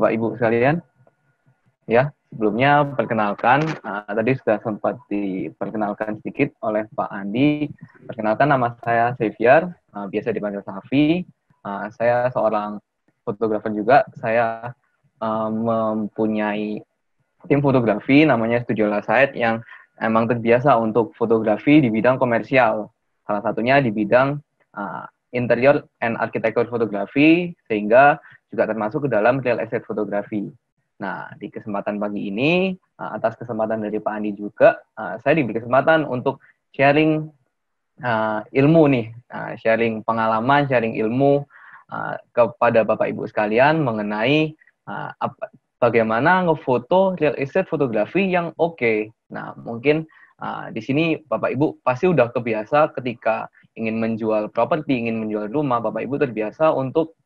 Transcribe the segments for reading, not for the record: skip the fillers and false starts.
Bapak Ibu sekalian. Ya, sebelumnya perkenalkan, tadi sudah sempat diperkenalkan sedikit oleh Pak Andi. Perkenalkan, nama saya Xavier, biasa dipanggil Safi. Saya seorang fotografer juga. Saya mempunyai tim fotografi namanya Studio Laside yang emang terbiasa untuk fotografi di bidang komersial. Salah satunya di bidang interior and architecture fotografi, sehingga juga termasuk ke dalam real estate fotografi. Nah, di kesempatan pagi ini, atas kesempatan dari Pak Andi juga, saya diberi kesempatan untuk sharing ilmu nih, sharing pengalaman, sharing ilmu kepada Bapak Ibu sekalian mengenai bagaimana ngefoto real estate fotografi yang oke. Nah, mungkin di sini Bapak Ibu pasti udah kebiasa ketika ingin menjual properti, ingin menjual rumah, Bapak Ibu terbiasa untuk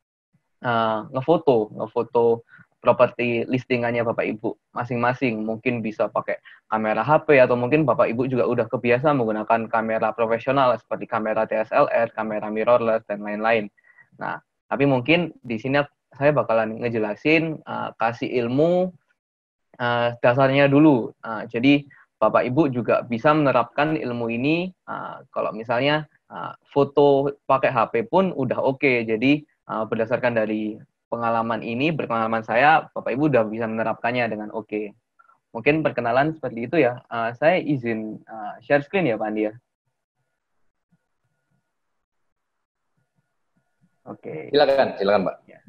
ngefoto properti listingannya Bapak Ibu masing-masing. Mungkin bisa pakai kamera HP atau mungkin Bapak Ibu juga udah kebiasa menggunakan kamera profesional seperti kamera DSLR, kamera mirrorless dan lain-lain. Nah, tapi mungkin di sini saya bakalan ngejelasin kasih ilmu dasarnya dulu. Jadi Bapak Ibu juga bisa menerapkan ilmu ini kalau misalnya foto pakai HP pun udah oke. Jadi berdasarkan dari pengalaman saya, Bapak Ibu udah bisa menerapkannya dengan oke. Mungkin perkenalan seperti itu ya. Saya izin share screen ya Pak Andi ya. Oke. Silakan Pak. Ya.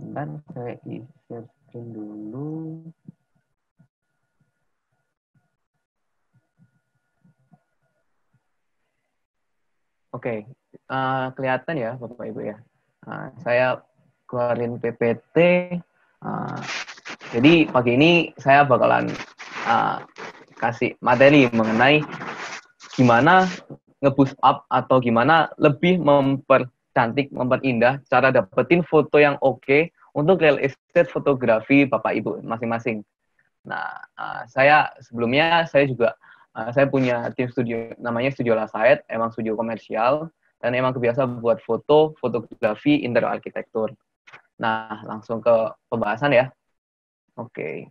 Dan saya share screen dulu. Oke, kelihatan ya Bapak Ibu ya. Saya keluarin PPT. Jadi pagi ini saya bakalan kasih materi mengenai gimana nge-boost up atau gimana lebih mempercantik, memperindah cara dapetin foto yang oke untuk real estate fotografi Bapak Ibu masing-masing. Nah, sebelumnya saya juga saya punya tim studio namanya Studio Laside, emang studio komersial dan emang kebiasa buat fotografi interior arsitektur. Nah, langsung ke pembahasan ya. Oke.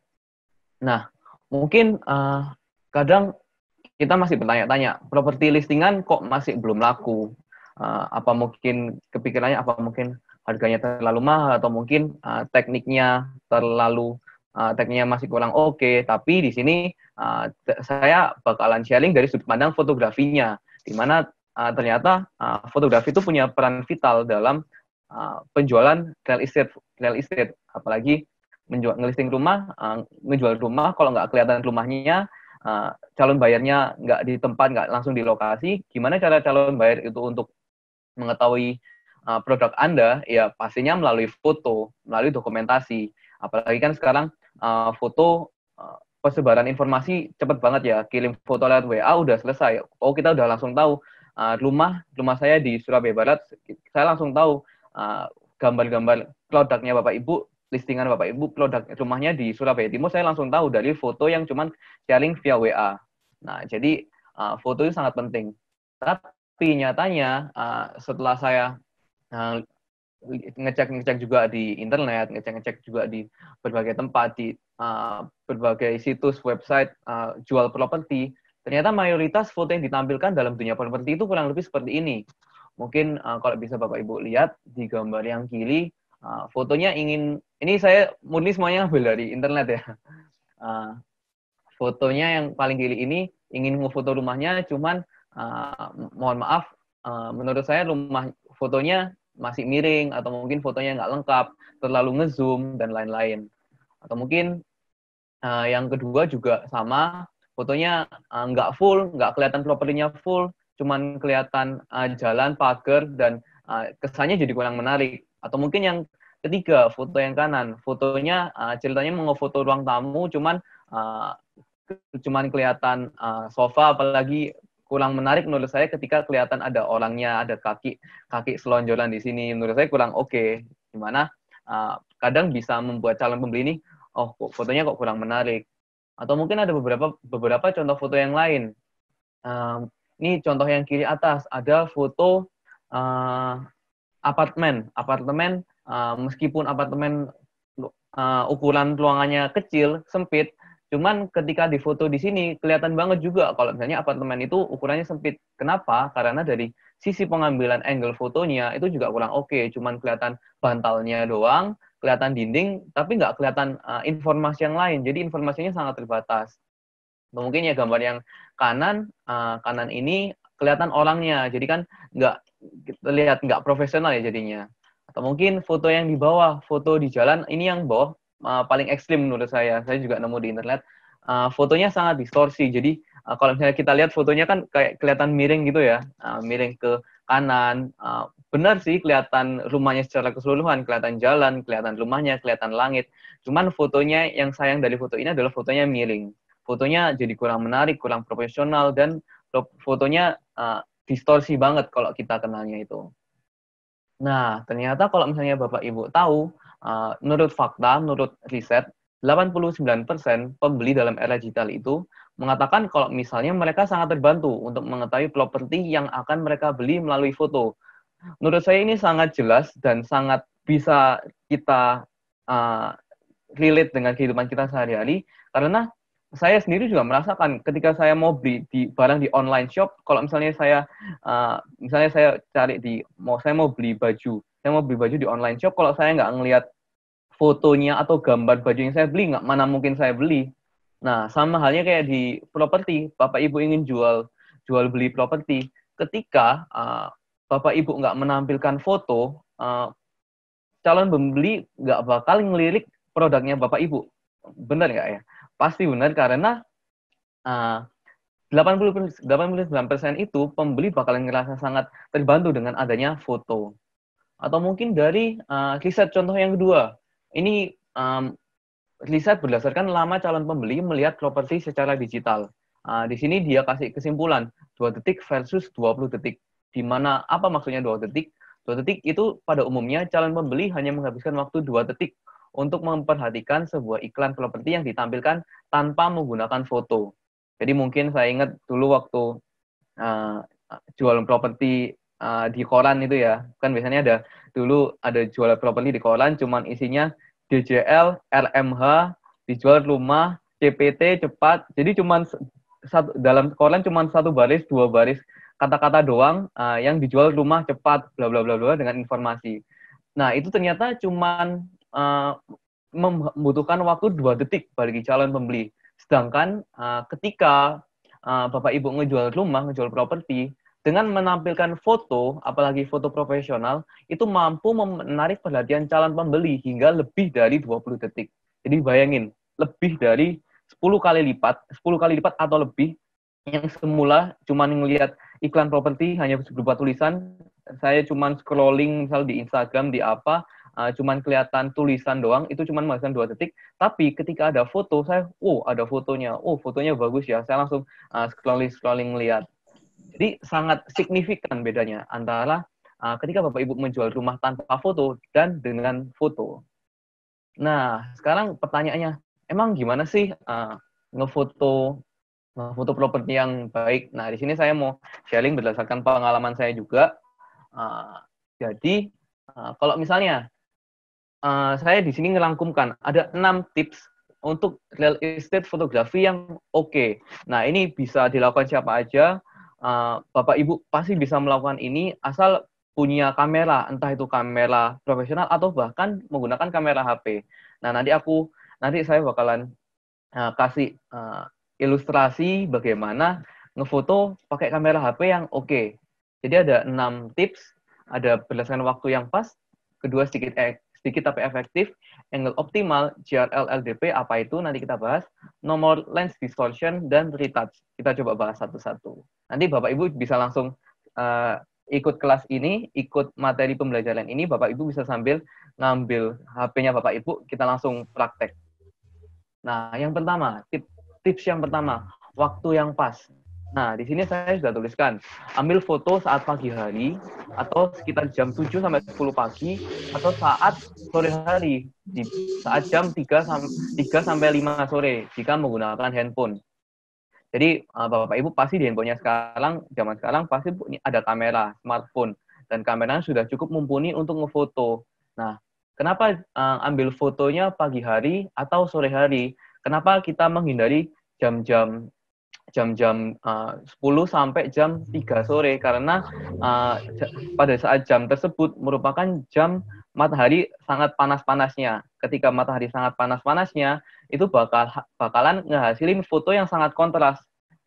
Nah, mungkin kadang kita masih bertanya-tanya, properti listingan kok masih belum laku? Apa mungkin kepikirannya, apa mungkin harganya terlalu mahal atau mungkin tekniknya masih kurang oke. Tapi di sini saya bakalan sharing dari sudut pandang fotografinya, di mana ternyata fotografi itu punya peran vital dalam penjualan real estate, apalagi ngelisting rumah, ngejual rumah, kalau nggak kelihatan rumahnya, calon bayarnya nggak di tempat, nggak langsung di lokasi, gimana cara calon bayar itu untuk mengetahui produk Anda? Ya pastinya melalui foto, melalui dokumentasi. Apalagi kan sekarang foto persebaran informasi cepat banget ya, kirim foto lewat WA udah selesai. Oh, kita udah langsung tahu rumah saya di Surabaya Barat, saya langsung tahu gambar-gambar produknya Bapak Ibu, listingan Bapak Ibu, produk rumahnya di Surabaya Timur, saya langsung tahu dari foto yang cuman sharing via WA. Nah, jadi foto itu sangat penting. Tapi nyatanya setelah saya ngecek juga di internet, ngecek juga di berbagai tempat, di berbagai situs website jual properti, ternyata mayoritas foto yang ditampilkan dalam dunia properti itu kurang lebih seperti ini. Mungkin kalau bisa Bapak Ibu lihat di gambar yang kiri, fotonya ini saya murni semuanya ambil dari internet ya. Fotonya yang paling kiri ini ingin ngefoto rumahnya, cuman mohon maaf, menurut saya fotonya masih miring, atau mungkin fotonya nggak lengkap, terlalu ngezoom, dan lain-lain. Atau mungkin yang kedua juga sama, fotonya nggak full, nggak kelihatan propertinya full, cuman kelihatan jalan, pagar, dan kesannya jadi kurang menarik. Atau mungkin yang ketiga, foto yang kanan, fotonya ceritanya mau ngefoto ruang tamu, cuman kelihatan sofa, apalagi kurang menarik menurut saya ketika kelihatan ada orangnya, ada kaki selonjoran di sini. Menurut saya kurang oke. Dimana kadang bisa membuat calon pembeli ini, oh fotonya kok kurang menarik. Atau mungkin ada beberapa contoh foto yang lain. Ini contoh yang kiri atas, ada foto apartemen. Meskipun apartemen ukuran ruangannya kecil, sempit, cuman ketika difoto di sini kelihatan banget juga kalau misalnya apartemen itu ukurannya sempit. Kenapa? Karena dari sisi pengambilan angle fotonya itu juga kurang oke, cuman kelihatan bantalnya doang, kelihatan dinding, tapi nggak kelihatan informasi yang lain. Jadi informasinya sangat terbatas. Mungkin ya gambar yang kanan ini kelihatan orangnya, jadi kan nggak terlihat nggak profesional ya jadinya. Atau mungkin foto yang di bawah, foto di jalan, ini yang bawah paling ekstrim menurut saya. Saya juga nemu di internet, fotonya sangat distorsi. Jadi kalau misalnya kita lihat fotonya kan kayak kelihatan miring gitu ya, miring ke kanan. Benar sih kelihatan rumahnya secara keseluruhan, kelihatan jalan, kelihatan rumahnya, kelihatan langit. Cuman fotonya yang sayang dari foto ini adalah fotonya miring. Fotonya jadi kurang menarik, kurang profesional, dan fotonya distorsi banget kalau kita kenalnya itu. Nah, ternyata kalau misalnya Bapak Ibu tahu, menurut fakta, menurut riset, 89% pembeli dalam era digital itu mengatakan kalau misalnya mereka sangat terbantu untuk mengetahui properti yang akan mereka beli melalui foto. Menurut saya ini sangat jelas dan sangat bisa kita uh, relate dengan kehidupan kita sehari-hari, karena saya sendiri juga merasakan ketika saya mau beli barang di online shop, kalau misalnya saya cari saya mau beli baju di online shop, kalau saya nggak ngelihat fotonya atau gambar baju yang saya beli, nggak mana mungkin saya beli. Nah, sama halnya kayak di properti, Bapak Ibu ingin jual beli properti, ketika Bapak Ibu nggak menampilkan foto, calon pembeli nggak bakal ngelirik produknya Bapak Ibu. Benar nggak ya? Pasti benar, karena 89% itu pembeli bakalan ngerasa sangat terbantu dengan adanya foto. Atau mungkin dari riset contoh yang kedua. Ini riset berdasarkan lama calon pembeli melihat properti secara digital. Di sini dia kasih kesimpulan 2 detik versus 20 detik. Di mana apa maksudnya 2 detik? 2 detik itu pada umumnya calon pembeli hanya menghabiskan waktu 2 detik untuk memperhatikan sebuah iklan properti yang ditampilkan tanpa menggunakan foto. Jadi mungkin saya ingat dulu waktu uh, jual properti di koran itu ya, kan biasanya dulu ada jual properti di koran, cuman isinya DJL, RMH, dijual rumah, CPT cepat. Jadi cuman dalam koran cuman 1 baris, 2 baris kata-kata doang yang dijual rumah cepat, bla bla bla bla dengan informasi. Nah, itu ternyata cuman membutuhkan waktu 2 detik bagi calon pembeli. Sedangkan ketika Bapak Ibu ngejual rumah, ngejual properti, dengan menampilkan foto, apalagi foto profesional, itu mampu menarik perhatian calon pembeli hingga lebih dari 20 detik. Jadi bayangin, lebih dari 10 kali lipat atau lebih, yang semula cuma ngelihat iklan properti hanya berupa tulisan, saya cuma scrolling misal di Instagram, di apa, cuman kelihatan tulisan doang, itu cuma menghabiskan 2 detik. Tapi ketika ada foto, saya, ada fotonya, fotonya bagus ya, saya langsung scrolling lihat. Jadi sangat signifikan bedanya antara ketika Bapak Ibu menjual rumah tanpa foto dan dengan foto. Nah, sekarang pertanyaannya, emang gimana sih ngefoto properti yang baik? Nah, di sini saya mau sharing berdasarkan pengalaman saya juga. Jadi, kalau misalnya saya di sini ngerangkumkan ada 6 tips untuk real estate fotografi yang oke. Nah, ini bisa dilakukan siapa aja. Bapak Ibu pasti bisa melakukan ini asal punya kamera, entah itu kamera profesional atau bahkan menggunakan kamera HP. Nah, nanti saya bakalan kasih ilustrasi bagaimana ngefoto pakai kamera HP yang oke. Jadi ada 6 tips, ada berdasarkan waktu yang pas, kedua sedikit tapi efektif, angle optimal, GRL, LDP, apa itu nanti kita bahas, nomor lens distortion, dan retouch. Kita coba bahas satu-satu. Nanti Bapak Ibu bisa langsung ikut kelas ini, ikut materi pembelajaran ini, Bapak Ibu bisa sambil ngambil HP-nya Bapak Ibu, kita langsung praktek. Nah, yang pertama, tips yang pertama, waktu yang pas. Nah, di sini saya sudah tuliskan, ambil foto saat pagi hari, atau sekitar jam 7 sampai 10 pagi, atau saat sore hari, saat jam 3 sampai 5 sore, jika menggunakan handphone. Jadi, Bapak Ibu pasti di handphonenya zaman sekarang pasti ada kamera, smartphone, dan kameranya sudah cukup mumpuni untuk ngefoto. Nah, Kenapa ambil fotonya pagi hari atau sore hari? Kenapa kita menghindari jam-jam 10 sampai jam 3 sore? Karena pada saat jam tersebut merupakan jam matahari sangat panas-panasnya. Ketika matahari sangat panas-panasnya, itu bakalan ngehasilin foto yang sangat kontras.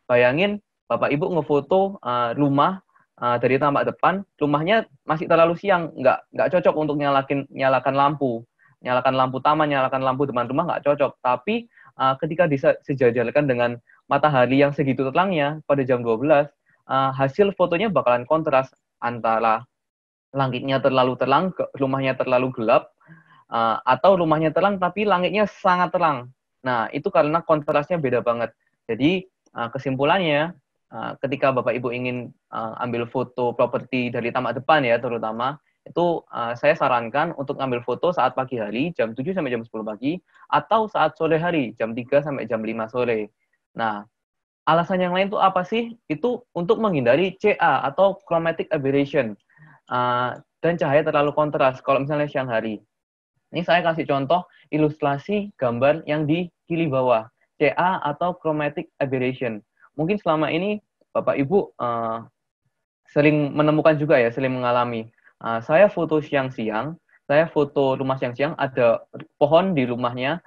Bayangin Bapak Ibu ngefoto rumah dari tampak depan, rumahnya masih terlalu siang, nggak cocok untuk nyalakan lampu taman, nyalakan lampu depan rumah nggak cocok. Tapi ketika disejajarkan dengan matahari yang segitu terangnya pada jam 12, hasil fotonya bakalan kontras antara langitnya terlalu terang, rumahnya terlalu gelap, atau rumahnya terang tapi langitnya sangat terang. Nah, itu karena kontrasnya beda banget. Jadi, kesimpulannya, ketika Bapak Ibu ingin ambil foto properti dari taman depan ya, terutama, itu saya sarankan untuk ambil foto saat pagi hari, jam 7 sampai jam 10 pagi, atau saat sore hari, jam 3 sampai jam 5 sore. Nah, alasan yang lain itu apa sih? Itu untuk menghindari CA atau chromatic aberration dan cahaya terlalu kontras kalau misalnya siang hari. Ini saya kasih contoh ilustrasi gambar yang di kiri bawah, CA atau chromatic aberration. Mungkin selama ini Bapak Ibu sering menemukan juga ya, sering mengalami. Saya foto siang-siang, saya foto rumah siang-siang, ada pohon di rumahnya,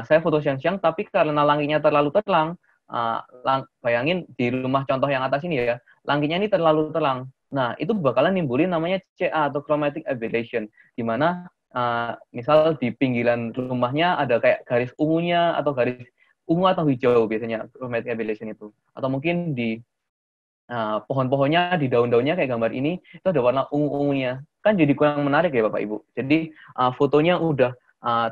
saya foto siang-siang, tapi karena langitnya terlalu terang, bayangin di rumah contoh yang atas ini ya, langitnya ini terlalu terang. Nah, itu bakalan nimbulin namanya CA atau chromatic aberration, di mana misal di pinggiran rumahnya ada kayak garis ungunya atau garis ungu atau hijau biasanya chromatic aberration itu. Atau mungkin di pohon-pohonnya, di daun-daunnya kayak gambar ini, itu ada warna ungu-ungunya. Kan jadi kurang menarik ya Bapak Ibu. Jadi fotonya udah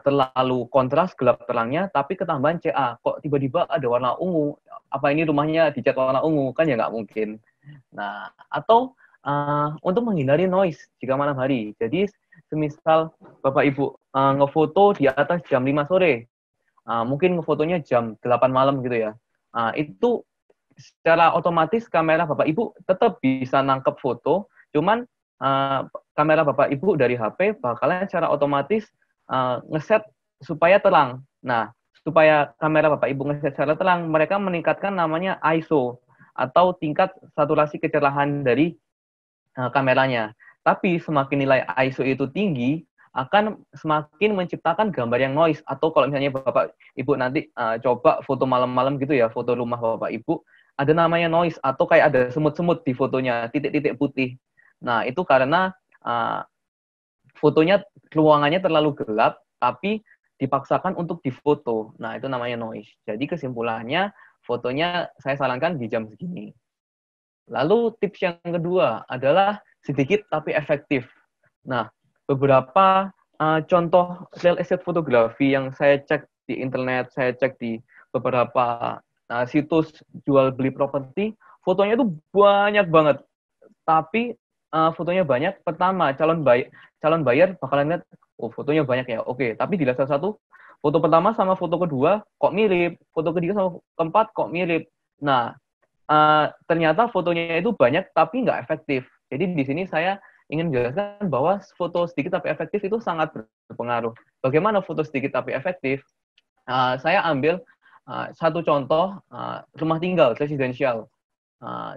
terlalu kontras, gelap terangnya, tapi ketambahan CA. Kok tiba-tiba ada warna ungu? Apa ini rumahnya dicat warna ungu? Kan ya nggak mungkin. Nah, atau untuk menghindari noise jika malam hari. Jadi, semisal Bapak Ibu ngefoto di atas jam 5 sore, mungkin ngefotonya jam 8 malam gitu ya. Itu secara otomatis kamera Bapak Ibu tetap bisa nangkep foto, cuman kamera Bapak Ibu dari HP bakalan secara otomatis ngeset supaya terang. Nah, supaya kamera Bapak Ibu ngeset secara terang, mereka meningkatkan namanya ISO atau tingkat saturasi kecerahan dari kameranya. Tapi semakin nilai ISO itu tinggi, akan semakin menciptakan gambar yang noise. Atau kalau misalnya Bapak Ibu nanti coba foto malam-malam gitu ya, foto rumah Bapak Ibu, ada namanya noise atau kayak ada semut-semut di fotonya, titik-titik putih. Nah, itu karena fotonya, ruangannya terlalu gelap, tapi dipaksakan untuk difoto. Nah, itu namanya noise. Jadi kesimpulannya, fotonya saya sarankan di jam segini. Lalu tips yang kedua adalah sedikit tapi efektif. Nah, beberapa contoh real estate fotografi yang saya cek di internet, saya cek di beberapa situs jual beli properti, fotonya itu banyak banget. Tapi fotonya banyak, pertama calon bayar bakalan lihat, oh fotonya banyak ya, oke. Tapi dilihat satu-satu, foto pertama sama foto kedua kok mirip, foto ketiga sama keempat kok mirip. Nah, ternyata fotonya itu banyak tapi nggak efektif. Jadi di sini saya ingin menjelaskan bahwa foto sedikit tapi efektif itu sangat berpengaruh. Bagaimana foto sedikit tapi efektif? Saya ambil satu contoh rumah tinggal residensial,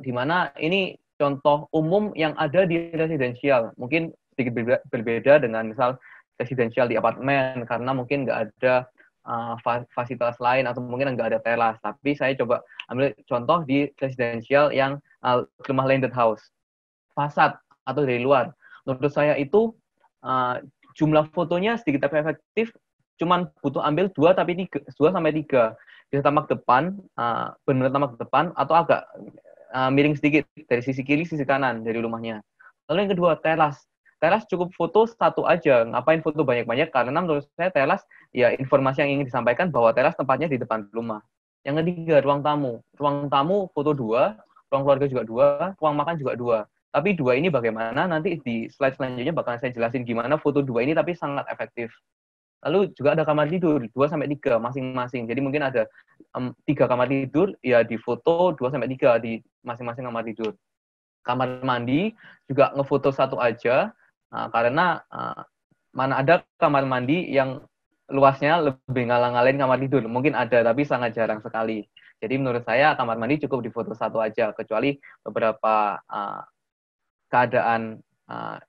di mana ini contoh umum yang ada di residensial. Mungkin sedikit berbeda dengan misal residensial di apartemen karena mungkin nggak ada fasilitas lain atau mungkin nggak ada teras. Tapi saya coba ambil contoh di residensial yang rumah landed house, fasad atau dari luar. Menurut saya itu jumlah fotonya sedikit tapi efektif, cuman butuh ambil 2 sampai 3. Bisa tampak depan, benar tampak depan atau agak miring sedikit dari sisi kiri, sisi kanan dari rumahnya. Lalu yang kedua, teras. Teras cukup foto satu aja. Ngapain foto banyak-banyak? Karena menurut saya teras, ya informasi yang ingin disampaikan bahwa teras tempatnya di depan rumah. Yang ketiga, ruang tamu. Ruang tamu foto 2, ruang keluarga juga 2, ruang makan juga 2. Tapi 2 ini bagaimana? Nanti di slide selanjutnya bakal saya jelasin gimana foto 2 ini tapi sangat efektif. Lalu juga ada kamar tidur, 2 sampai 3 masing-masing. Jadi mungkin ada 3 kamar tidur, ya di foto 2 sampai 3 di masing-masing kamar tidur. Kamar mandi juga ngefoto satu aja, karena mana ada kamar mandi yang luasnya lebih ngalang-ngalin kamar tidur. Mungkin ada, tapi sangat jarang sekali. Jadi menurut saya kamar mandi cukup difoto satu aja, kecuali beberapa keadaan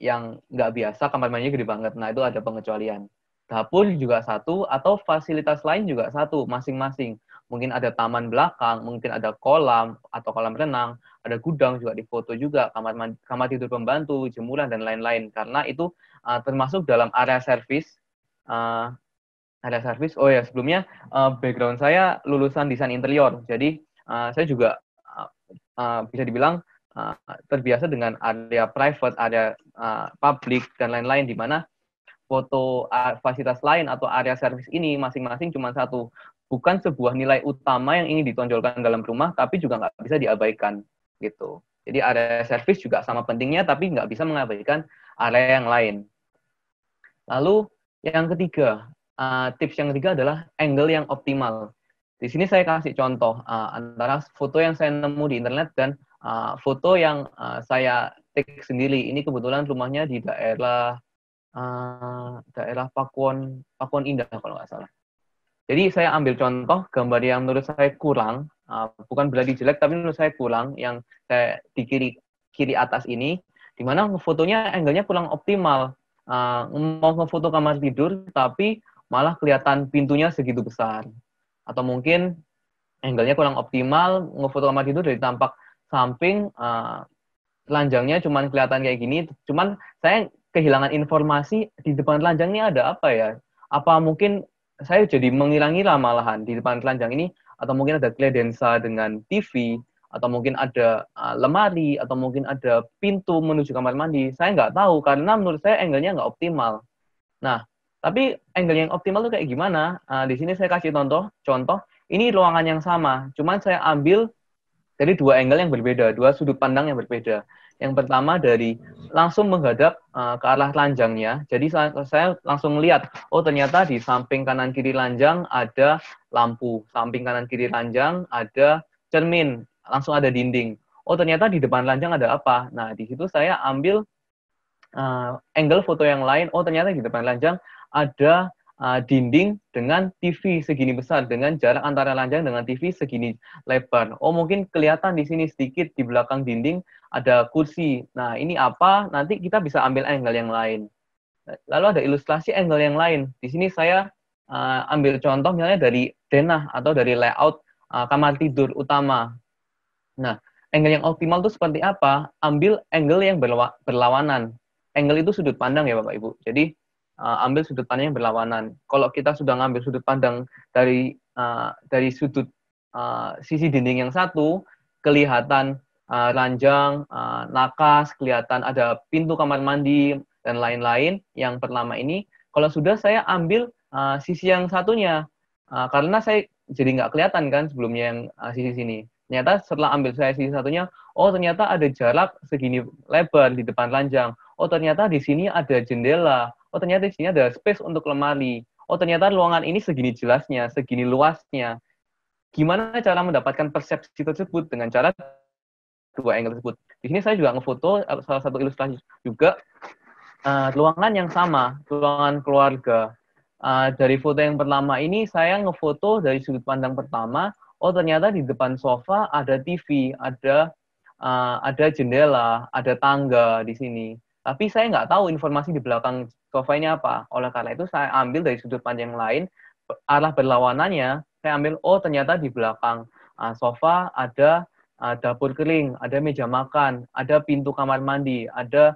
yang nggak biasa, kamar mandinya gede banget. Nah, itu ada pengecualian. Dapur juga satu, atau fasilitas lain juga satu, masing-masing. Mungkin ada taman belakang, mungkin ada kolam, atau kolam renang, ada gudang juga difoto juga, kamar tidur pembantu, jemuran, dan lain-lain. Karena itu termasuk dalam area servis. Oh ya, sebelumnya background saya lulusan desain interior. Jadi saya juga bisa dibilang terbiasa dengan area private, area public, dan lain-lain, di mana foto fasilitas lain atau area servis ini masing-masing cuma satu. Bukan sebuah nilai utama yang ingin ditonjolkan dalam rumah, tapi juga nggak bisa diabaikan. Gitu. Jadi area servis juga sama pentingnya, tapi nggak bisa mengabaikan area yang lain. Lalu yang ketiga, tips yang ketiga adalah angle yang optimal. Di sini saya kasih contoh antara foto yang saya nemu di internet dan foto yang saya take sendiri. Ini kebetulan rumahnya di daerah Pakuan Indah kalau nggak salah. Jadi saya ambil contoh gambar yang menurut saya kurang, bukan berarti jelek, tapi menurut saya kurang, yang saya di kiri atas ini, di mana fotonya angle-nya kurang optimal. Mau ngefoto kamar tidur, tapi malah kelihatan pintunya segitu besar. Atau mungkin angle-nya kurang optimal, ngefoto kamar tidur dari tampak samping, telanjangnya cuma kelihatan kayak gini, cuman saya kehilangan informasi di depan telanjang ini ada apa ya? Apa mungkin saya jadi mengira-ngira malahan di depan telanjang ini, atau mungkin ada kledensa dengan TV, atau mungkin ada lemari, atau mungkin ada pintu menuju kamar mandi. Saya nggak tahu, karena menurut saya angle-nya nggak optimal. Nah, tapi angle yang optimal itu kayak gimana? Di sini saya kasih contoh, ini ruangan yang sama, cuman saya ambil dari dua angle yang berbeda, dua sudut pandang yang berbeda. Yang pertama dari langsung menghadap ke arah telanjangnya. Jadi saya langsung lihat, oh ternyata di samping kanan kiri telanjang ada lampu, samping kanan kiri telanjang ada cermin, langsung ada dinding. Oh ternyata di depan telanjang ada apa? Nah di situ saya ambil angle foto yang lain. Oh ternyata di depan telanjang ada dinding dengan TV segini besar, dengan jarak antara telanjang dengan TV segini lebar. Oh mungkin kelihatan di sini sedikit di belakang dinding ada kursi. Nah ini apa? Nanti kita bisa ambil angle yang lain. Lalu ada ilustrasi angle yang lain. Di sini saya ambil contoh misalnya dari denah atau dari layout kamar tidur utama. Nah, angle yang optimal itu seperti apa? Ambil angle yang berlawanan. Angle itu sudut pandang ya Bapak Ibu. Jadi ambil sudut pandang yang berlawanan. Kalau kita sudah ngambil sudut pandang dari sudut sisi dinding yang satu, kelihatan ranjang, nakas, kelihatan ada pintu kamar mandi dan lain-lain. Yang pertama ini, kalau sudah saya ambil sisi yang satunya, karena saya jadi nggak kelihatan kan sebelumnya yang sisi sini. Ternyata setelah ambil saya sisi satunya, oh ternyata ada jarak segini lebar di depan ranjang. Oh ternyata di sini ada jendela. Oh ternyata di sini ada space untuk lemari. Oh ternyata ruangan ini segini jelasnya, segini luasnya. Gimana cara mendapatkan persepsi tersebut? Dengan cara dua angle tersebut. Di sini saya juga ngefoto salah satu ilustrasi juga ruangan yang sama, ruangan keluarga. Dari foto yang pertama ini saya ngefoto dari sudut pandang pertama. Oh ternyata di depan sofa ada TV, ada jendela, ada tangga di sini. Tapi saya nggak tahu informasi di belakang sofa ini apa. Oleh karena itu saya ambil dari sudut pandang lain, arah berlawanannya, saya ambil, oh ternyata di belakang sofa ada dapur kering, ada meja makan, ada pintu kamar mandi, ada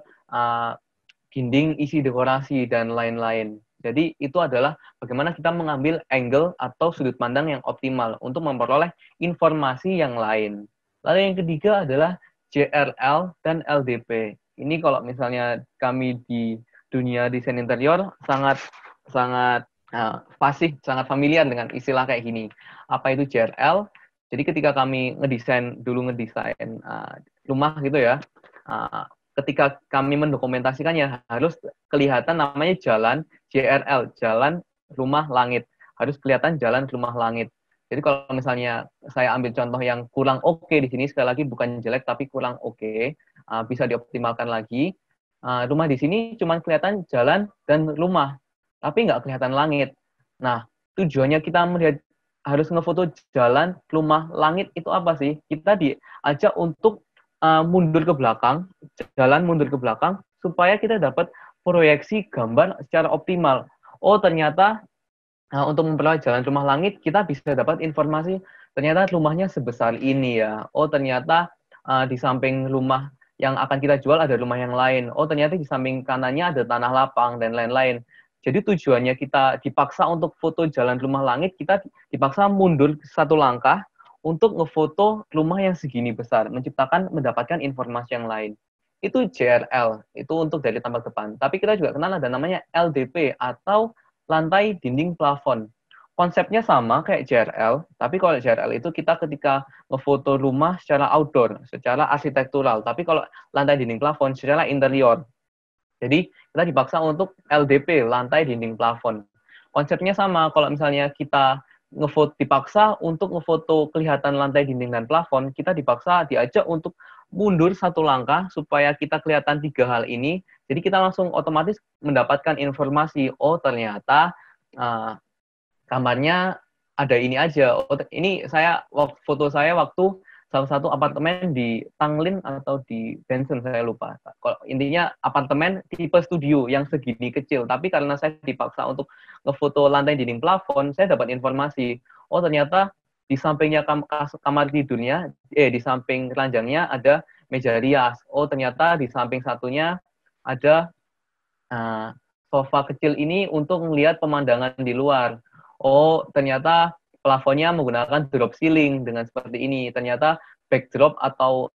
dinding isi dekorasi, dan lain-lain. Jadi itu adalah bagaimana kita mengambil angle atau sudut pandang yang optimal untuk memperoleh informasi yang lain. Lalu yang ketiga adalah JRL dan LDP. Ini kalau misalnya kami di dunia desain interior sangat fasih, sangat familiar dengan istilah kayak gini. Apa itu JRL? Jadi ketika kami ngedesain rumah gitu ya, ketika kami mendokumentasikannya harus kelihatan namanya jalan JRL, jalan rumah langit. Harus kelihatan jalan rumah langit. Jadi kalau misalnya saya ambil contoh yang kurang oke di sini, sekali lagi bukan jelek tapi kurang oke, bisa dioptimalkan lagi. Rumah di sini cuma kelihatan jalan dan rumah, tapi nggak kelihatan langit. Nah, tujuannya kita melihat harus ngefoto jalan, rumah, langit itu apa sih? Kita diajak untuk mundur ke belakang, jalan mundur ke belakang, supaya kita dapat proyeksi gambar secara optimal. Oh, ternyata untuk memperoleh jalan rumah langit, kita bisa dapat informasi, ternyata rumahnya sebesar ini ya. Oh, ternyata di samping rumah yang akan kita jual ada rumah yang lain. Oh, ternyata di samping kanannya ada tanah lapang, dan lain-lain. Jadi tujuannya kita dipaksa untuk foto jalan rumah langit, kita dipaksa mundur satu langkah untuk ngefoto rumah yang segini besar, mendapatkan informasi yang lain. Itu JRL, itu untuk dari tampak depan. Tapi kita juga kenal ada namanya LDP, atau lantai dinding plafon. Konsepnya sama kayak JRL, tapi kalau JRL itu kita ketika ngefoto rumah secara outdoor, secara arsitektural. Tapi kalau lantai dinding plafon secara interior. Jadi kita dipaksa untuk LDP, lantai dinding plafon. Konsepnya sama, kalau misalnya kita dipaksa untuk ngefoto kelihatan lantai dinding dan plafon, kita diajak untuk mundur satu langkah supaya kita kelihatan tiga hal ini. Jadi kita langsung otomatis mendapatkan informasi, oh ternyata kamarnya ada ini aja. Oh, ini foto saya waktu salah satu apartemen di Tanglin atau di Benson, saya lupa. Kalau intinya apartemen tipe studio yang segini kecil, tapi karena saya dipaksa untuk ngefoto lantai dinding plafon, saya dapat informasi. Oh, ternyata di sampingnya kamar tidurnya, di samping ranjangnya ada meja rias. Oh, ternyata di samping satunya ada sofa kecil ini untuk melihat pemandangan di luar. Oh, ternyata plafonnya menggunakan drop ceiling dengan seperti ini. Ternyata backdrop atau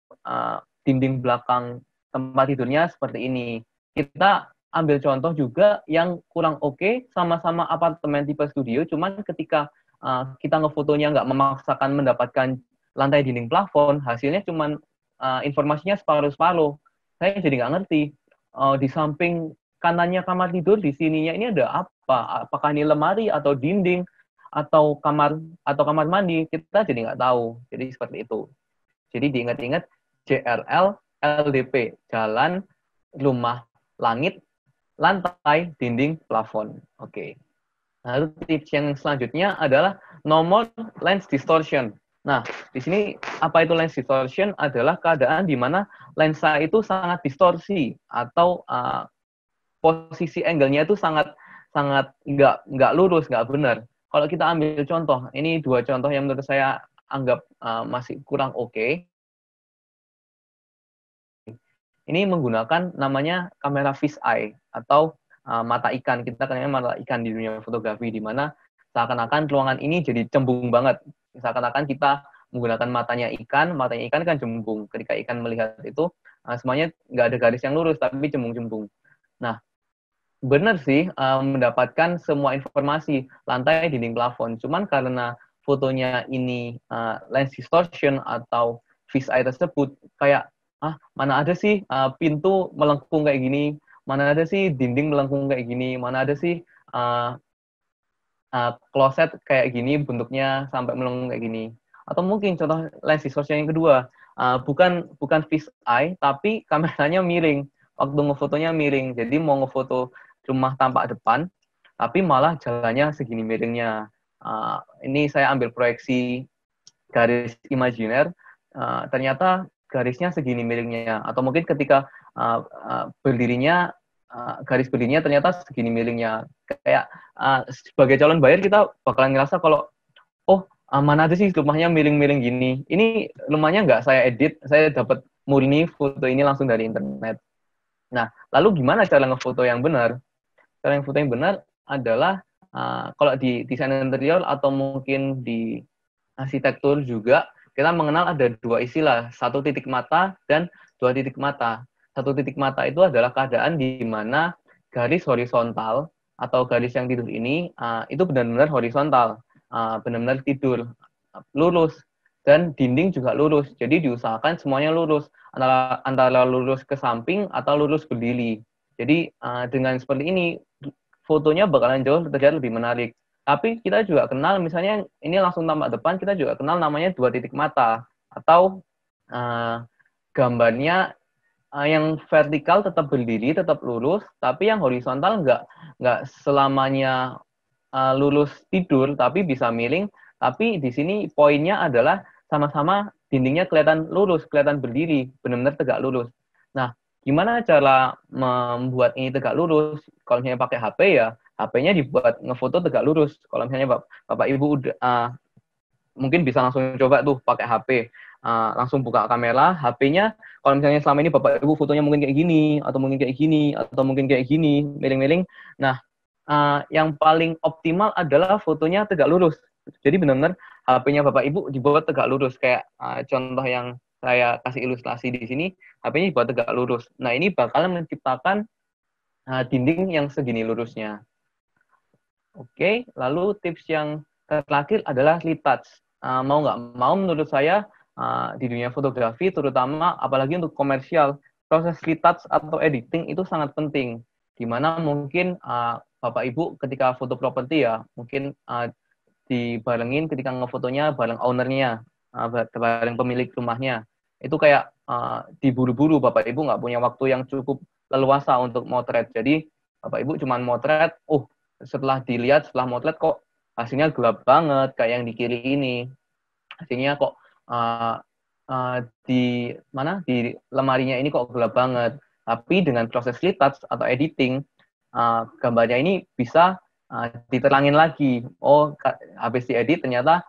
dinding belakang tempat tidurnya seperti ini. Kita ambil contoh juga yang kurang oke, sama-sama apartemen tipe studio, cuman ketika kita ngefotonya nggak memaksakan mendapatkan lantai dinding plafon, hasilnya cuman informasinya separuh-separuh. Saya jadi nggak ngerti. Di samping kanannya kamar tidur, di sininya ini ada apa? Apakah ini lemari atau dinding atau kamar mandi? Kita jadi nggak tahu. Jadi seperti itu. Jadi diingat-ingat JRL, LDP, jalan, rumah, langit, lantai, dinding, plafon. Oke. Lalu tips yang selanjutnya adalah nomor lens distortion. Nah, di sini apa itu lens distortion? Adalah keadaan di mana lensa itu sangat distorsi atau posisi angle-nya itu sangat nggak lurus, nggak benar. Kalau kita ambil contoh, ini dua contoh yang menurut saya anggap masih kurang oke. Ini menggunakan namanya kamera fish eye atau mata ikan. Kita kenalnya mata ikan di dunia fotografi, di mana seakan-akan ruangan ini jadi cembung banget. Seakan-akan kita menggunakan matanya ikan kan cembung. Ketika ikan melihat itu, semuanya nggak ada garis yang lurus, tapi cembung-cembung. Nah, benar sih mendapatkan semua informasi lantai, dinding, plafon. Cuman karena fotonya ini lens distortion atau fish eye tersebut, kayak mana ada sih pintu melengkung kayak gini, mana ada sih dinding melengkung kayak gini, mana ada sih kloset kayak gini bentuknya sampai melengkung kayak gini. Atau mungkin contoh lens distortion yang kedua, bukan fish eye tapi kameranya miring. Waktu ngefotonya miring, jadi mau ngefoto rumah tampak depan, tapi malah jalannya segini miringnya. Ini saya ambil proyeksi garis imajiner, ternyata garisnya segini miringnya. Atau mungkin ketika berdirinya, garis berdirinya ternyata segini miringnya. Kayak sebagai calon buyer kita bakalan ngerasa kalau, oh mana ada sih rumahnya miring-miring gini. Ini rumahnya nggak saya edit, saya dapat murni foto ini langsung dari internet. Nah, lalu gimana cara ngefoto yang benar? Cara yang foto yang benar adalah kalau di desain interior atau mungkin di arsitektur juga, kita mengenal ada dua istilah, satu titik mata dan dua titik mata. Satu titik mata itu adalah keadaan di mana garis horizontal atau garis yang tidur ini itu benar-benar horizontal, benar-benar tidur, lurus, dan dinding juga lurus. Jadi diusahakan semuanya lurus, antara lurus ke samping atau lurus berdiri. Jadi dengan seperti ini, fotonya bakalan jauh terlihat lebih menarik. Tapi kita juga kenal, misalnya ini langsung tampak depan, kita juga kenal namanya dua titik mata. Atau gambarnya yang vertikal tetap berdiri, tetap lurus, tapi yang horizontal nggak selamanya lurus tidur, tapi bisa miring. Tapi di sini poinnya adalah sama-sama dindingnya kelihatan lurus, kelihatan berdiri, benar-benar tegak lurus. Nah, gimana cara membuat ini tegak lurus? Kalau misalnya pakai HP ya, HP-nya dibuat ngefoto tegak lurus. Kalau misalnya Bapak Ibu udah mungkin bisa langsung coba tuh pakai HP. Langsung buka kamera, HP-nya kalau misalnya selama ini Bapak Ibu fotonya mungkin kayak gini, atau mungkin kayak gini, atau mungkin kayak gini, miring-miring. Nah, yang paling optimal adalah fotonya tegak lurus. Jadi benar-benar HP-nya Bapak Ibu dibuat tegak lurus. Kayak contoh yang saya kasih ilustrasi di sini, HP-nya dibuat tegak lurus. Nah, ini bakalan menciptakan dinding yang segini lurusnya. Oke, lalu tips yang terakhir adalah retouch. Mau nggak mau menurut saya di dunia fotografi, terutama apalagi untuk komersial, proses retouch atau editing itu sangat penting. Di mana mungkin Bapak Ibu ketika foto properti ya, mungkin dibarengin ketika ngefotonya bareng ownernya, bareng pemilik rumahnya. Itu kayak diburu-buru, Bapak Ibu nggak punya waktu yang cukup leluasa untuk motret. Jadi Bapak Ibu cuma motret, setelah dilihat, setelah motret kok hasilnya gelap banget, kayak yang di kiri ini. Hasilnya kok di lemarinya ini kok gelap banget. Tapi dengan proses retouch atau editing, gambarnya ini bisa diterangin lagi. Oh, habis diedit ternyata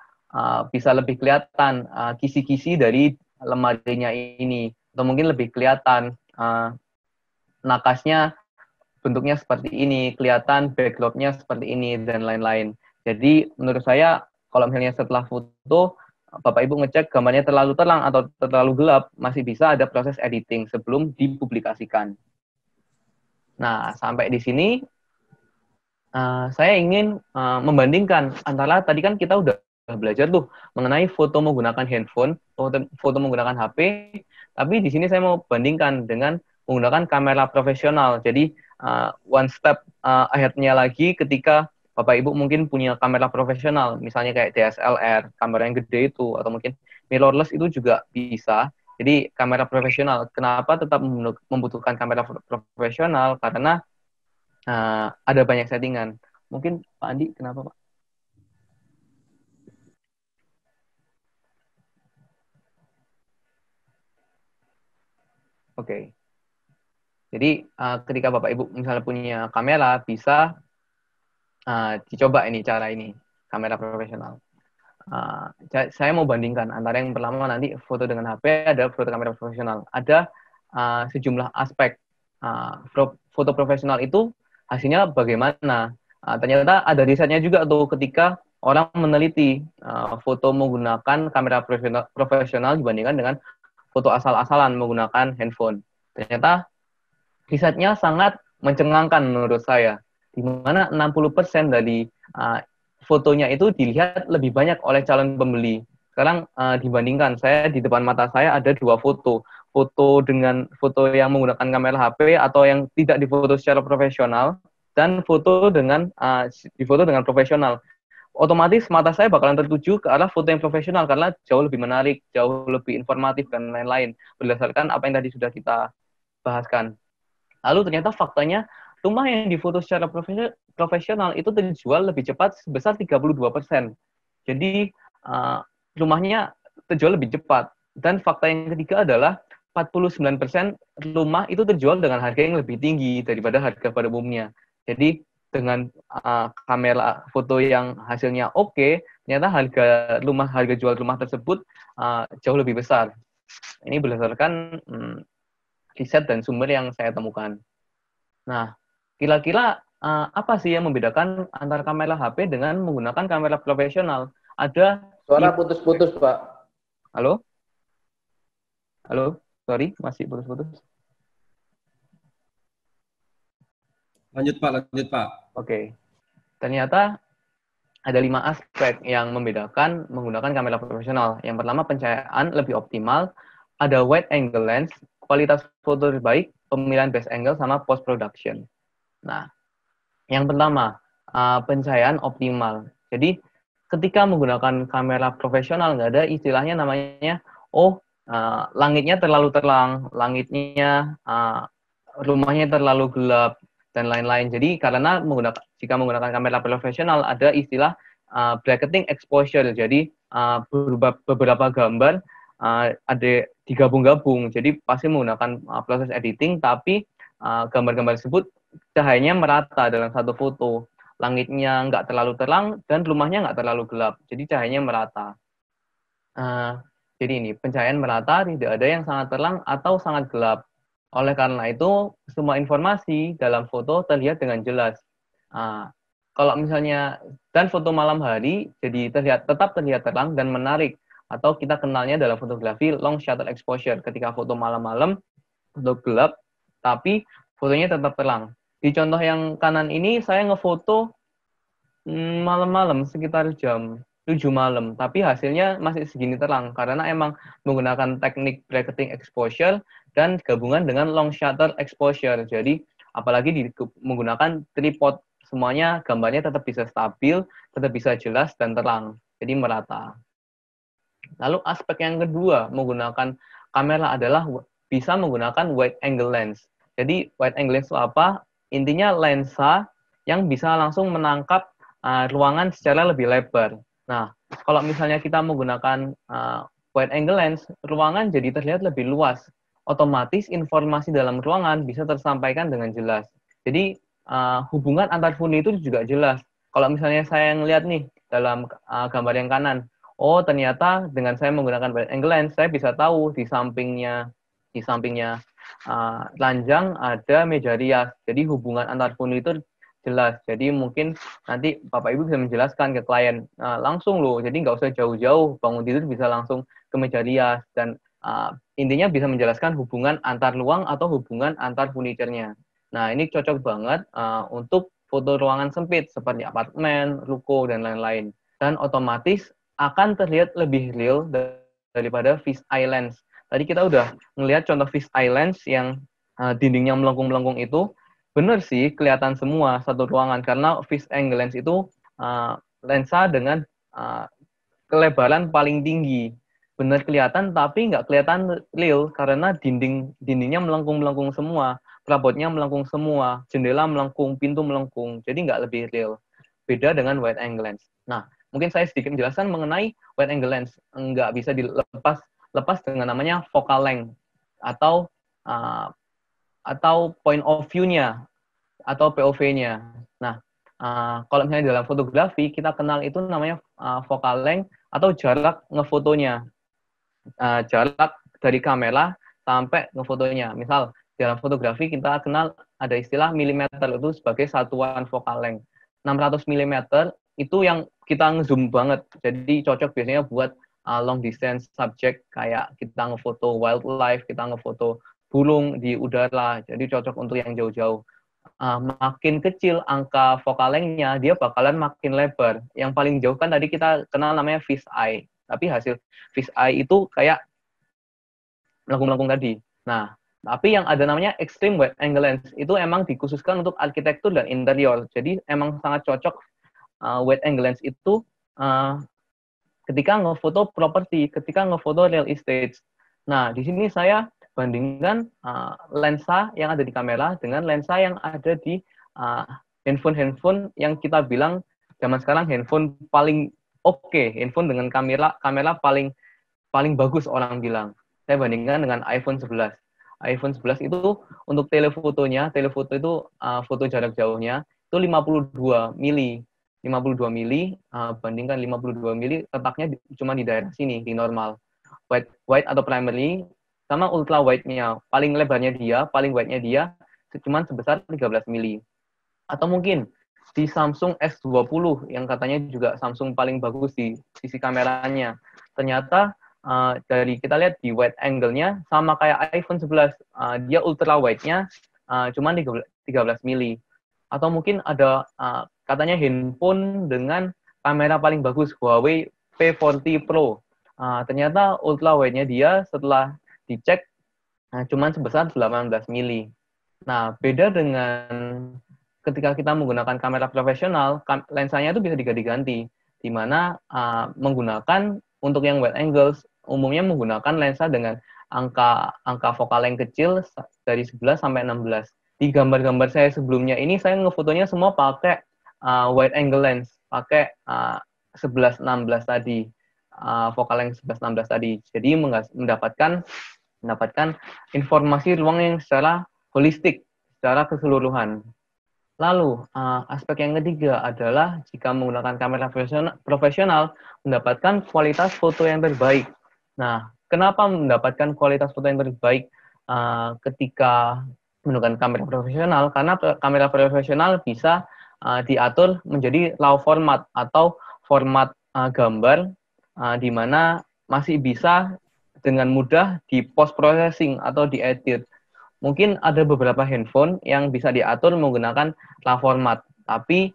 bisa lebih kelihatan kisi-kisi dari lemarinya ini. Atau mungkin lebih kelihatan nakasnya bentuknya seperti ini, kelihatan background-nya seperti ini, dan lain-lain. Jadi menurut saya, kalau misalnya setelah foto, Bapak Ibu ngecek gambarnya terlalu terang atau terlalu gelap, masih bisa ada proses editing sebelum dipublikasikan. Nah, sampai di sini, saya ingin membandingkan antara, tadi kan kita udah belajar tuh mengenai foto menggunakan handphone, foto menggunakan HP, tapi di sini saya mau bandingkan dengan menggunakan kamera profesional. Jadi one step ahead-nya lagi ketika Bapak Ibu mungkin punya kamera profesional, misalnya kayak DSLR, kamera yang gede itu, atau mungkin mirrorless itu juga bisa. Jadi kamera profesional. Kenapa tetap membutuhkan kamera profesional? Karena ada banyak settingan. Mungkin Pak Andi, kenapa Pak? Oke. Jadi ketika Bapak Ibu misalnya punya kamera, bisa dicoba ini cara ini, kamera profesional. Saya mau bandingkan antara yang pertama nanti foto dengan HP, ada foto kamera profesional. Ada sejumlah aspek. Foto profesional itu hasilnya bagaimana? Ternyata ada risetnya juga tuh ketika orang meneliti foto menggunakan kamera profesional dibandingkan dengan foto asal-asalan menggunakan handphone. Ternyata risetnya sangat mencengangkan menurut saya, di mana 60% dari fotonya itu dilihat lebih banyak oleh calon pembeli. Sekarang dibandingkan, saya di depan mata saya ada dua foto. Foto dengan foto yang menggunakan kamera HP atau yang tidak difoto secara profesional, dan foto dengan difoto dengan profesional. Otomatis mata saya bakalan tertuju ke arah foto yang profesional karena jauh lebih menarik, jauh lebih informatif, dan lain-lain. Berdasarkan apa yang tadi sudah kita bahaskan. Lalu ternyata faktanya rumah yang difoto secara profesional itu terjual lebih cepat sebesar 32%. Jadi rumahnya terjual lebih cepat. Dan fakta yang ketiga adalah 49% rumah itu terjual dengan harga yang lebih tinggi daripada harga pada umumnya. Jadi dengan kamera foto yang hasilnya oke, ternyata harga jual rumah tersebut jauh lebih besar. Ini berdasarkan riset dan sumber yang saya temukan. Nah, kira-kira apa sih yang membedakan antara kamera HP dengan menggunakan kamera profesional? Ada Suara putus-putus, Pak. Halo? Halo? Sorry, masih putus-putus. Lanjut, Pak. Lanjut, Pak. Oke. Ternyata ada 5 aspek yang membedakan menggunakan kamera profesional. Yang pertama, pencahayaan lebih optimal, ada wide angle lens, kualitas foto terbaik, pemilihan best angle, sama post production. Nah, yang pertama, pencahayaan optimal. Jadi, ketika menggunakan kamera profesional, nggak ada istilahnya namanya, langitnya terlalu terang, langitnya rumahnya terlalu gelap dan lain-lain. Jadi karena jika menggunakan kamera profesional ada istilah bracketing exposure. Jadi beberapa gambar ada digabung-gabung. Jadi pasti menggunakan proses editing, tapi gambar-gambar tersebut cahayanya merata dalam satu foto. Langitnya nggak terlalu terang dan rumahnya nggak terlalu gelap. Jadi cahayanya merata. Jadi ini pencahayaan merata, tidak ada yang sangat terang atau sangat gelap. Oleh karena itu, semua informasi dalam foto terlihat dengan jelas. Kalau misalnya dan foto malam hari, jadi tetap terlihat terang dan menarik. Atau kita kenalnya dalam fotografi long shutter exposure. Ketika foto malam-malam, foto gelap, tapi fotonya tetap terang. Di contoh yang kanan ini, saya ngefoto malam-malam sekitar jam 7 malam, tapi hasilnya masih segini terang karena emang menggunakan teknik bracketing exposure dan gabungan dengan long shutter exposure. Jadi apalagi menggunakan tripod, semuanya gambarnya tetap bisa stabil, tetap bisa jelas dan terang, jadi merata. Lalu aspek yang kedua menggunakan kamera adalah bisa menggunakan wide angle lens. Jadi wide angle lens itu apa? Intinya lensa yang bisa langsung menangkap ruangan secara lebih lebar. Nah, kalau misalnya kita menggunakan wide angle lens, ruangan jadi terlihat lebih luas. Otomatis informasi dalam ruangan bisa tersampaikan dengan jelas. Jadi hubungan antar foto itu juga jelas. Kalau misalnya saya ngelihat nih dalam gambar yang kanan, oh ternyata dengan saya menggunakan wide angle lens, saya bisa tahu di sampingnya ranjang ada meja rias. Jadi hubungan antar foto itu jelas. Jadi mungkin nanti Bapak Ibu bisa menjelaskan ke klien langsung loh. Jadi nggak usah jauh-jauh bangun tidur bisa langsung ke meja rias dan intinya bisa menjelaskan hubungan antar ruang atau hubungan antar furniturnya. Nah ini cocok banget untuk foto ruangan sempit seperti apartemen, ruko dan lain-lain. Dan otomatis akan terlihat lebih real daripada fisheye lens. Tadi kita udah ngelihat contoh fisheye lens yang dindingnya melengkung-melengkung itu. Benar sih, kelihatan semua satu ruangan karena fixed angle lens itu lensa dengan kelebaran paling tinggi. Benar kelihatan, tapi nggak kelihatan real karena dindingnya melengkung-melengkung semua, perabotnya melengkung semua, jendela melengkung, pintu melengkung, jadi nggak lebih real. Beda dengan wide angle lens. Nah, mungkin saya sedikit menjelaskan mengenai wide angle lens. Nggak bisa dilepas dengan namanya focal length atau point of view-nya atau POV-nya. Nah, kalau misalnya dalam fotografi kita kenal itu namanya focal length atau jarak ngefotonya, jarak dari kamera sampai ngefotonya. Misal dalam fotografi kita kenal ada istilah milimeter itu sebagai satuan focal length. 600 mm itu yang kita ngezoom banget. Jadi cocok biasanya buat long distance subject kayak kita ngefoto wildlife, kita ngefoto burung di udara, jadi cocok untuk yang jauh-jauh. Makin kecil angka focal length-nya, dia bakalan makin lebar. Yang paling jauh kan tadi kita kenal namanya fish eye, tapi hasil fish eye itu kayak melengkung-melengkung tadi. Nah, tapi yang ada namanya extreme wide angle lens, itu emang dikhususkan untuk arsitektur dan interior. Jadi emang sangat cocok wide angle lens itu ketika ngefoto properti, ketika ngefoto real estate. Nah, di sini saya bandingkan lensa yang ada di kamera dengan lensa yang ada di handphone yang kita bilang zaman sekarang handphone paling oke, handphone dengan kamera paling bagus orang bilang. Saya bandingkan dengan iPhone 11. iPhone 11 itu untuk telefoto itu foto jarak jauhnya itu 52 mili. 52 mili bandingkan 52 mili letaknya cuma di daerah sini, di normal. Wide atau primary sama ultra wide-nya. Paling lebarnya dia, paling wide-nya dia cuma sebesar 13 mili. Atau mungkin di Samsung S20 yang katanya juga Samsung paling bagus di sisi kameranya. Ternyata dari kita lihat di wide angle-nya sama kayak iPhone 11. Dia ultra wide-nya cuma 13 mili. Atau mungkin ada katanya handphone dengan kamera paling bagus, Huawei P40 Pro. Ternyata ultra wide-nya dia setelah dicek cuma sebesar 18 mili. Nah, beda dengan ketika kita menggunakan kamera profesional, lensanya itu bisa diganti-ganti, di mana menggunakan untuk yang wide angles umumnya menggunakan lensa dengan angka fokal yang kecil dari 11 sampai 16. Di gambar-gambar saya sebelumnya ini saya ngefotonya semua pakai wide angle lens, pakai 11-16 tadi, vokal yang 11-16 tadi. Jadi mendapatkan informasi ruang yang secara holistik, secara keseluruhan. Lalu, aspek yang ketiga adalah jika menggunakan kamera profesional, mendapatkan kualitas foto yang terbaik. Nah, kenapa mendapatkan kualitas foto yang terbaik ketika menggunakan kamera profesional? Karena kamera profesional bisa diatur menjadi RAW format atau format gambar di mana masih bisa dengan mudah di post processing atau diedit. Mungkin ada beberapa handphone yang bisa diatur menggunakan RAW format. Tapi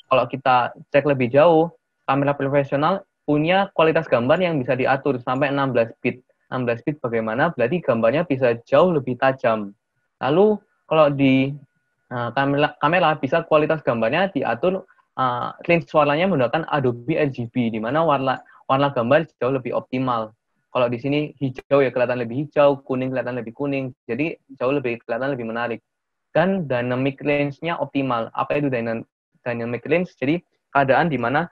kalau kita cek lebih jauh, kamera profesional punya kualitas gambar yang bisa diatur sampai 16 bit. 16 bit bagaimana? Berarti gambarnya bisa jauh lebih tajam. Lalu kalau di kamera bisa kualitas gambarnya diatur range warnanya menggunakan Adobe RGB, di mana warna gambar jauh lebih optimal. Kalau di sini hijau ya kelihatan lebih hijau, kuning kelihatan lebih kuning, jadi jauh lebih kelihatan lebih menarik. Dan dynamic range-nya optimal. Apa itu dynamic range? Jadi keadaan di mana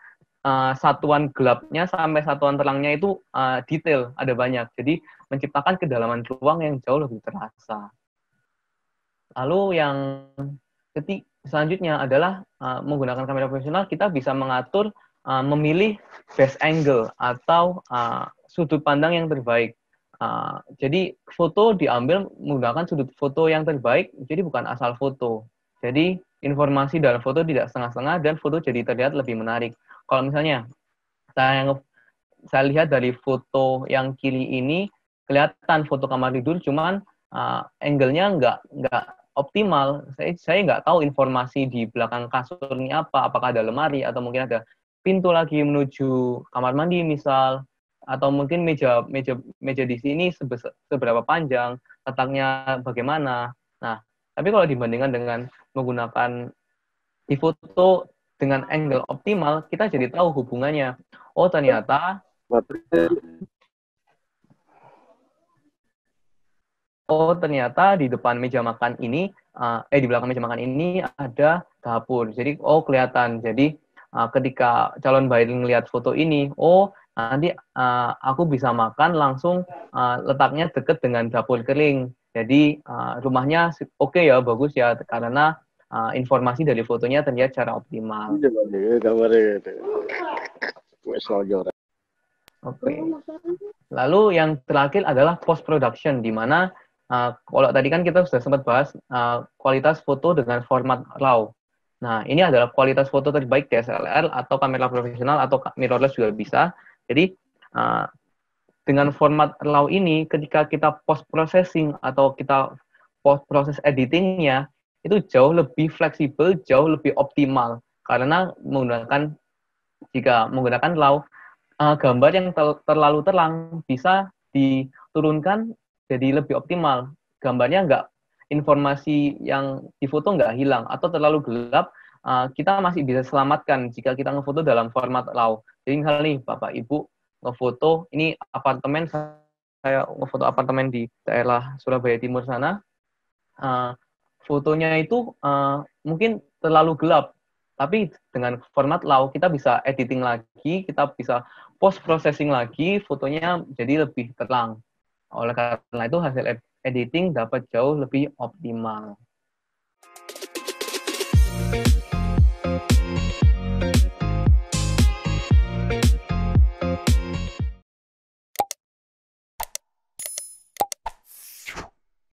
satuan gelapnya sampai satuan terangnya itu detail, ada banyak. Jadi menciptakan kedalaman ruang yang jauh lebih terasa. Lalu yang selanjutnya adalah menggunakan kamera profesional, kita bisa mengatur memilih best angle atau sudut pandang yang terbaik. Jadi foto diambil menggunakan sudut foto yang terbaik, jadi bukan asal foto. Jadi informasi dalam foto tidak setengah-setengah dan foto jadi terlihat lebih menarik. Kalau misalnya saya lihat dari foto yang kiri ini kelihatan foto kamar tidur, cuman angle-nya nggak optimal. Saya nggak tahu informasi di belakang kasur ini apa, apakah ada lemari atau mungkin ada pintu lagi menuju kamar mandi misal, atau mungkin meja di sini seberapa panjang, letaknya bagaimana. Nah, tapi kalau dibandingkan dengan menggunakan di foto dengan angle optimal, kita jadi tahu hubungannya. Oh, ternyata di depan meja makan ini, di belakang meja makan ini ada dapur. Jadi, kelihatan. Jadi, ketika calon Biden melihat foto ini, nanti aku bisa makan langsung letaknya dekat dengan dapur kering. Jadi, rumahnya oke ya, bagus ya, karena informasi dari fotonya terlihat secara optimal. Oke. Lalu yang terakhir adalah post production, di mana kalau tadi kan kita sudah sempat bahas kualitas foto dengan format RAW. Nah, ini adalah kualitas foto terbaik DSLR atau kamera profesional atau mirrorless juga bisa. Jadi dengan format RAW ini, ketika kita post processing atau kita post proses editingnya itu jauh lebih fleksibel, jauh lebih optimal karena jika menggunakan RAW, gambar yang terlalu terang bisa diturunkan jadi lebih optimal. Gambarnya informasi yang difoto nggak hilang, atau terlalu gelap, kita masih bisa selamatkan jika kita ngefoto dalam format RAW. Jadi misalnya nih, Bapak Ibu ngefoto, ini apartemen, saya ngefoto apartemen di daerah Surabaya Timur sana, fotonya itu mungkin terlalu gelap, tapi dengan format RAW kita bisa editing lagi, kita bisa post processing lagi, fotonya jadi lebih terang. Oleh karena itu hasil editing dapat jauh lebih optimal.